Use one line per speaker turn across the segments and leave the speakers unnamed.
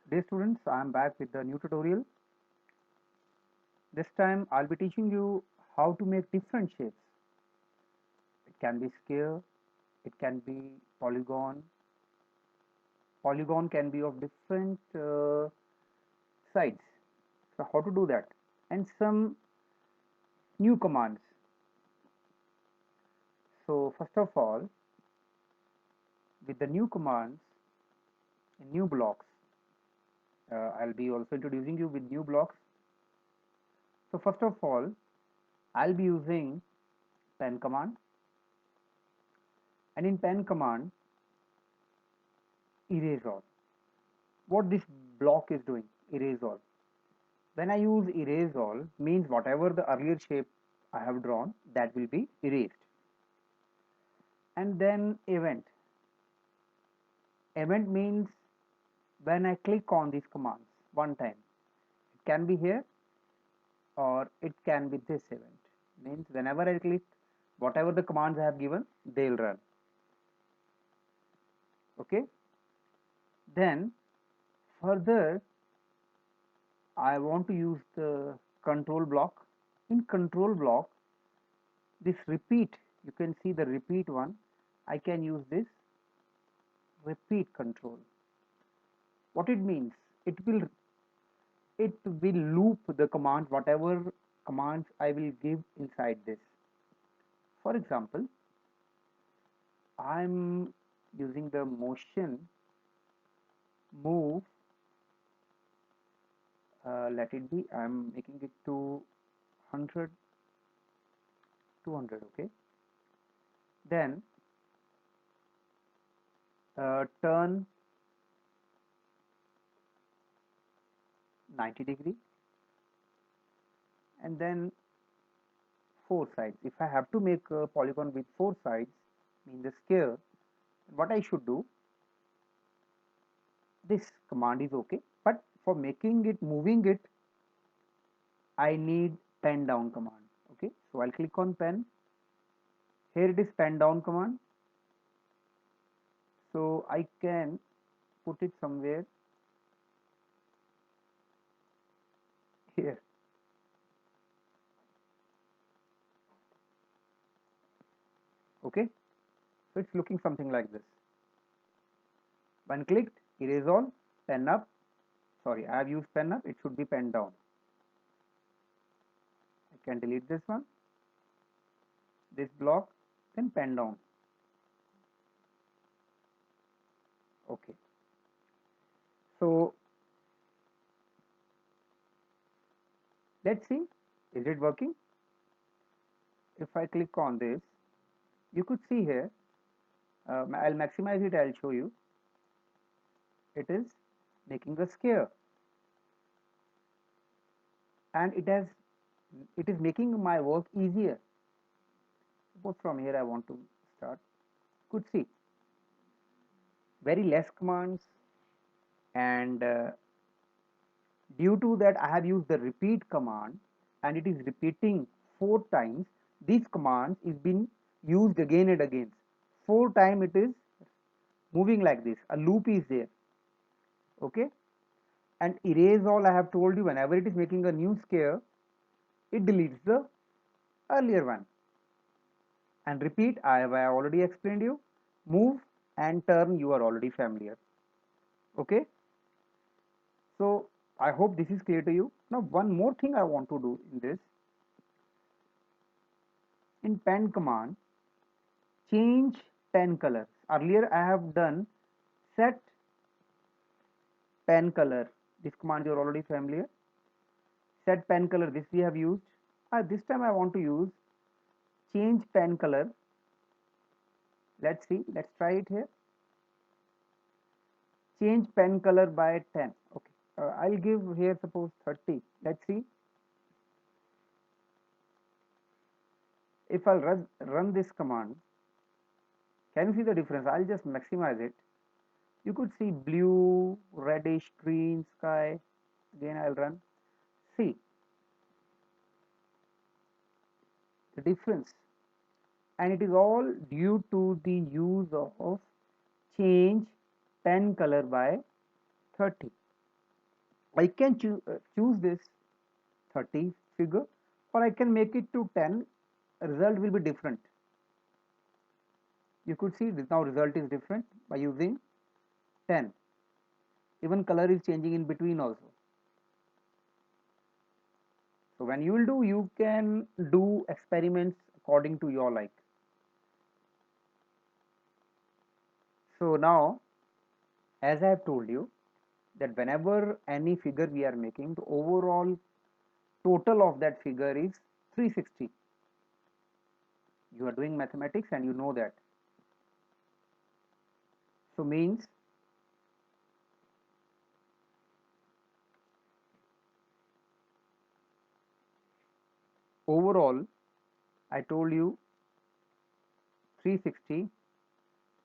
Dear students, I am back with the new tutorial. This time I'll be teaching you how to make different shapes. It can be square, it can be polygon. Polygon can be of different sides. So how to do that? And some new commands. So first of all, with the new commands in new blocks, I'll be also introducing you with new blocks. So first of all, I'll be using pen command, and in pen command, erase all. What this block is doing, erase all. When I use erase all, means whatever the earlier shape I have drawn, that will be erased. And then event. Event means when I click on these commands one time, it can be here or it can be this event. Means whenever I click, whatever the commands I have given, they'll run. Okay. Then further, I want to use the control block. In control block, this repeat, you can see the repeat one. I can use this repeat control. What it means, it will loop the commands, whatever commands I will give inside this. For example, I'm using the motion move, let it be, I'm making it to 100, 200. Okay. Then turn 90 degree, and then four sides. If I have to make a polygon with four sides, mean the square, what I should do, this command is okay, but for making it, moving it, I need pen down command. Okay, so I'll click on pen. Here it is pen down command. So I can put it somewhere here. Okay, so it's looking something like this. When clicked, erase all, pen up. Sorry, I have used pen up. It should be pen down. I can delete this one, this block, then pen down. Okay. So let's see, is it working? If I click on this, you could see here, I'll maximize it, I'll show you. It is making a square, and it is making my work easier. Suppose from here I want to start. You could see very less commands, and due to that I have used the repeat command, and it is repeating four times. These commands is being used again and again. Four times it is moving like this. A loop is there. Okay. And erase all, I have told you, whenever it is making a new square, it deletes the earlier one. And repeat, I have already explained you. Move and turn, you are already familiar. Okay. So I hope this is clear to you. Now one more thing I want to do in this, in pen command, change pen color. Earlier I have done set pen color. This command you are already familiar. Set pen color, this we have used. This time I want to use change pen color. Let's see, let's try it here. Change pen color by 10. Okay, I'll give here suppose 30. Let's see if I'll run this command. Can you see the difference? I'll just maximize it. You could see blue, reddish, green, sky. Again I'll run. See the difference, and it is all due to the use of change pen color by 30. I can choose this 30 figure, or I can make it to 10. Result will be different. You could see this now result is different by using 10. Even color is changing in between also. So when you will do, you can do experiments according to your like. So now, as I have told you, that whenever any figure we are making, the overall total of that figure is 360. You are doing mathematics and you know that. So means overall, I told you 360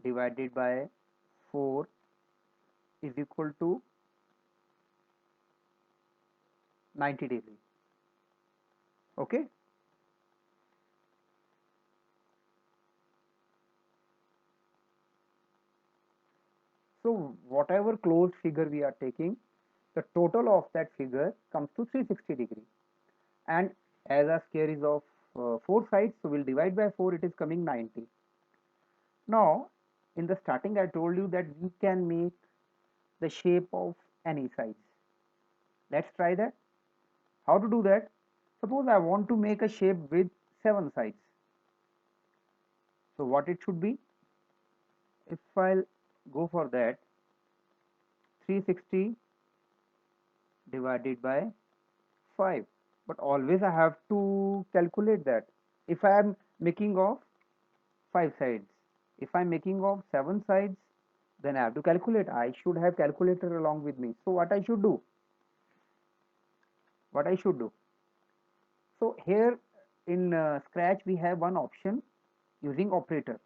divided by 4 is equal to 90 degrees. Okay. So whatever closed figure we are taking, the total of that figure comes to 360 degree. And as our square is of 4 sides, so we'll divide by 4, it is coming 90. Now, in the starting I told you that we can make the shape of any size. Let's try that. How to do that? Suppose I want to make a shape with 7 sides. So what it should be? If I'll go for that, 360 divided by 5. But always I have to calculate that. If I am making of 5 sides, if I'm making of 7 sides, then I have to calculate. I should have calculator along with me. So what I should do? What I should do? So here in Scratch we have one option using operator.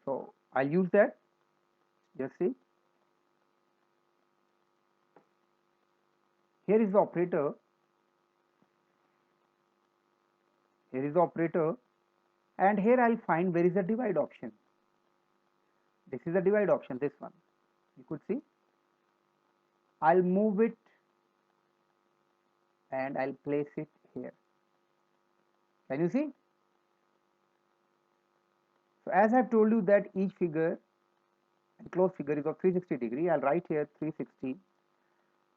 So I'll use that. Just see. Here is the operator. Here is the operator. And here I'll find where is the divide option. This is the divide option, this one. You could see. I'll move it and I'll place it here. Can you see? So as I've told you that each figure, enclosed figure is of 360 degree, I'll write here 360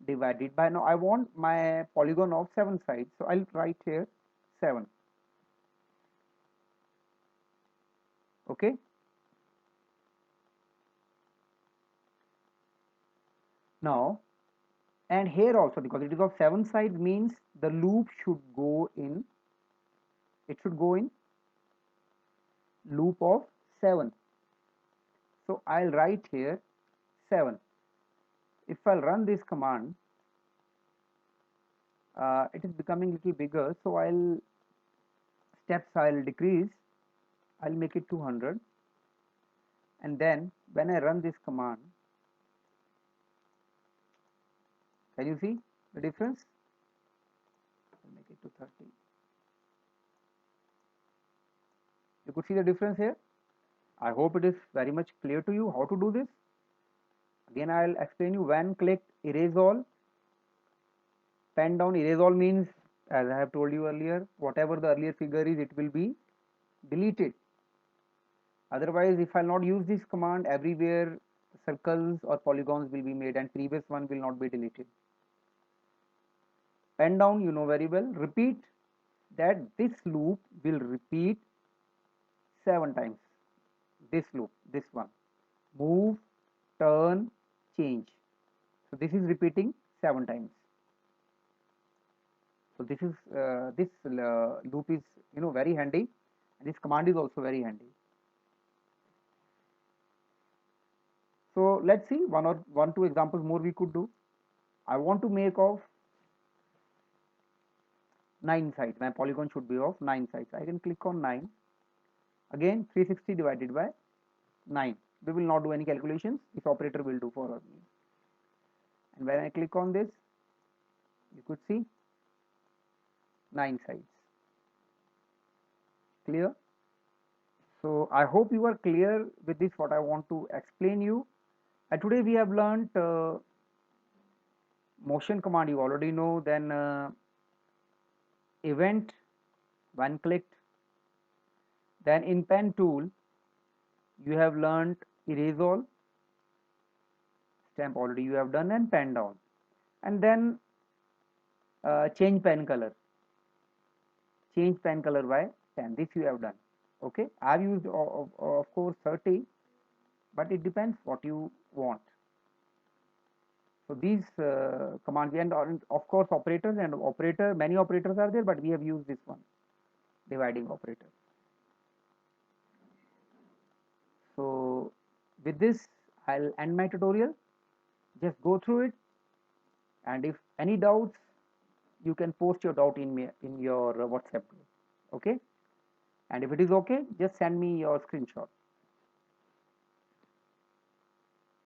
divided by, now I want my polygon of 7 sides, so I'll write here 7. Okay. Now, and here also, because it is of 7 sides, means the loop should go in, it should go in loop of 7. So I'll write here 7. If I'll run this command, it is becoming a little bigger, so I'll decrease, I'll make it 200, and then when I run this command, can you see the difference? I'll make it to 30. You could see the difference here. I hope it is very much clear to you how to do this. Again, I'll explain you. When clicked erase all, pen down, erase all means, as I have told you earlier, whatever the earlier figure is, it will be deleted. Otherwise, if I'll not use this command, everywhere circles or polygons will be made and previous one will not be deleted. Pen down, you know very well. Repeat, that this loop will repeat 7 times. This loop, this one. Move, turn, change. So this is repeating 7 times. So this is this loop is very handy, and this command is also very handy. So let's see one two examples more we could do. I want to make of 9 sides. My polygon should be of 9 sides. I can click on 9. Again, 360 divided by 9. We will not do any calculations. This operator will do for me. And when I click on this, you could see 9 sides. Clear? So I hope you are clear with this what I want to explain you. And today we have learned motion command you already know. Then event, one clicked. Then in pen tool you have learned erase all, stamp already you have done, and pen down. And then change pen color, change pen color by 10, this you have done. Okay, I've used of course 30, but it depends what you want. So these commands, and of course operators, and operator, many operators are there, but we have used this one, dividing operator. So with this I'll end my tutorial. Just go through it, and if any doubts, you can post your doubt in your WhatsApp group. Okay, and if it is okay, just send me your screenshot.